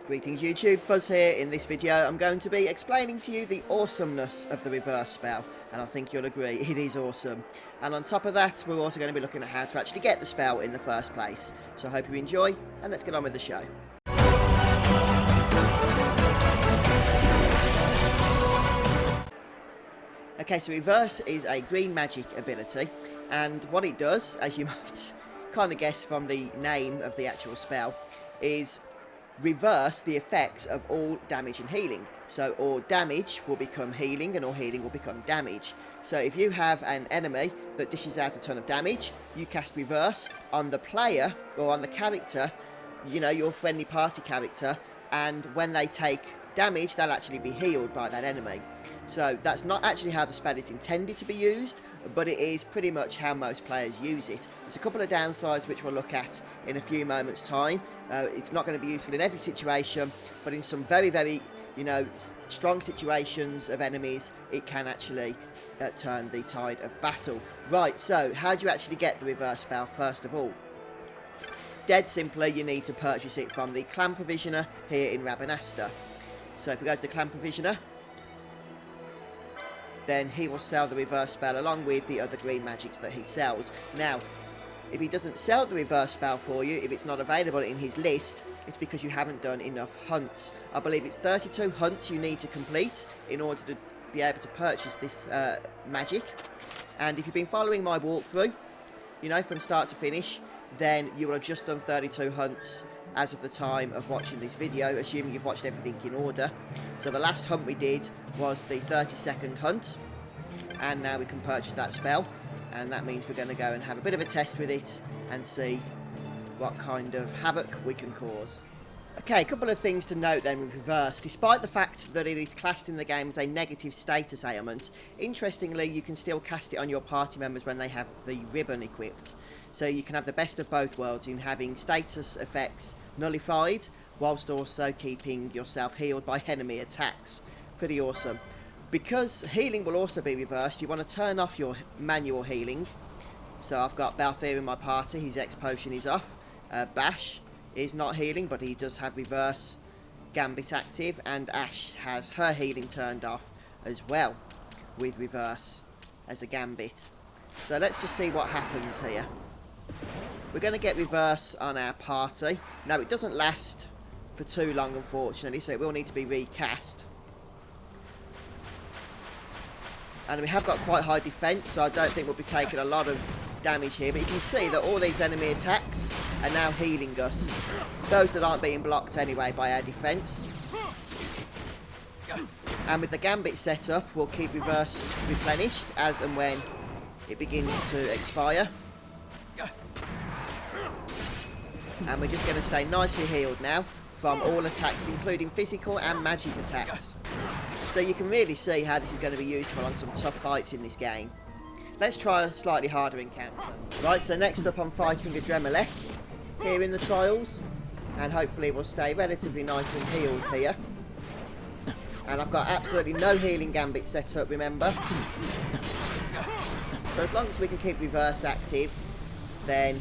Greetings YouTube, Fuzz here. In this video I'm going to be explaining to you the awesomeness of the reverse spell, and I think you'll agree it is awesome. And on top of that, we're also going to be looking at how to actually get the spell in the first place. So I hope you enjoy, and let's get on with the show. Okay, so reverse is a green magic ability, and what it does, as you might kind of guess from the name of the actual spell, is reverse the effects of all damage and healing. So all damage will become healing and all healing will become damage. So if you have an enemy that dishes out a ton of damage, you cast reverse on the player or on the character, you know, your friendly party character, and when they take damage they'll actually be healed by that enemy. So that's not actually how the spell is intended to be used, but it is pretty much how most players use it. There's a couple of downsides which we'll look at in a few moments time. It's not going to be useful in every situation, but in some very, you know, strong situations of enemies, it can actually turn the tide of battle. Right, so how do you actually get the reverse spell first of all? Dead simply, you need to purchase it from the clan provisioner here in Rabanasta. So if we go to the clan provisioner, then he will sell the reverse spell along with the other green magics that he sells. Now, if he doesn't sell the reverse spell for you, if it's not available in his list, it's because you haven't done enough hunts. I believe it's 32 hunts you need to complete in order to be able to purchase this magic. And if you've been following my walkthrough, you know, from start to finish, then you will have just done 32 hunts as of the time of watching this video, assuming you've watched everything in order. So the last hunt we did was the 30-second hunt, and now we can purchase that spell, and that means we're going to go and have a bit of a test with it and see what kind of havoc we can cause. Okay, a couple of things to note then with reverse. Despite the fact that it is classed in the game as a negative status ailment, interestingly you can still cast it on your party members when they have the ribbon equipped. So you can have the best of both worlds in having status effects nullified whilst also keeping yourself healed by enemy attacks. Pretty awesome. Because healing will also be reversed, you want to turn off your manual healing. So I've got Balthier in my party, his X potion is off. Bash is not healing, but he does have reverse gambit active, and Ash has her healing turned off as well with reverse as a gambit. So let's just see what happens here. We're going to get reverse on our party. Now it doesn't last for too long unfortunately, so it will need to be recast. And we have got quite high defense, so I don't think we'll be taking a lot of damage here, but you can see that all these enemy attacks are now healing us, those that aren't being blocked anyway by our defense. And with the gambit set up, we'll keep reverse replenished as and when it begins to expire. And we're just going to stay nicely healed now from all attacks, including physical and magic attacks. So you can really see how this is going to be useful on some tough fights in this game. Let's try a slightly harder encounter. Right, so next up I'm fighting a Dremelech here in the trials, and hopefully we'll stay relatively nice and healed here. And I've got absolutely no healing gambit set up, remember. So as long as we can keep reverse active, then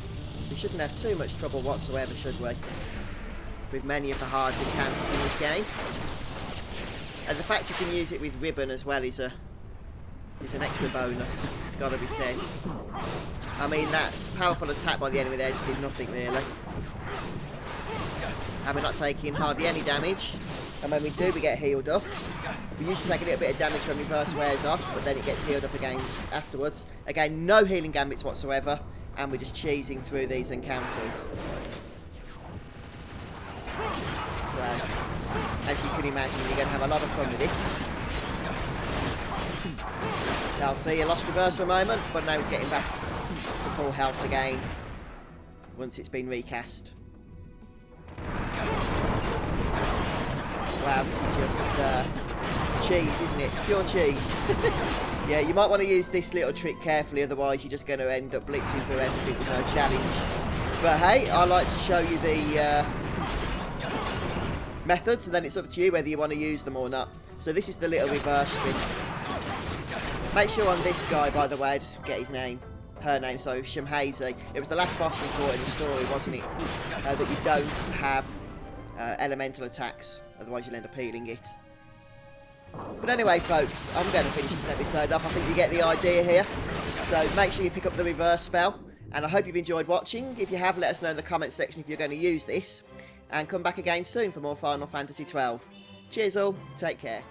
we shouldn't have too much trouble whatsoever, should we? With many of the hard encounters in this game. And the fact you can use it with ribbon as well is an extra bonus, it's got to be said. I mean, that powerful attack by the enemy there just did nothing really. And we're not taking hardly any damage. And when we do, we get healed up. We usually take a little bit of damage when reverse wears off, but then it gets healed up again afterwards. Again, no healing gambits whatsoever, and we're just cheesing through these encounters. So, as you can imagine, you're going to have a lot of fun with this. Balthier lost reverse for a moment, but now he's getting back to full health again once it's been recast. Wow, this is just cheese, isn't it? Pure cheese. Yeah, you might want to use this little trick carefully, otherwise you're just going to end up blitzing through everything with no challenge. But hey, I like to show you the methods, and then it's up to you whether you want to use them or not. So this is the little reverse trick. Make sure on this guy, by the way, just get his name, her name, so Shamhazi. It was the last boss we fought in the story, wasn't it? That you don't have elemental attacks, otherwise you'll end up healing it. But anyway, folks, I'm going to finish this episode off. I think you get the idea here. So make sure you pick up the reverse spell. And I hope you've enjoyed watching. If you have, let us know in the comments section if you're going to use this. And come back again soon for more Final Fantasy XII. Cheers all. Take care.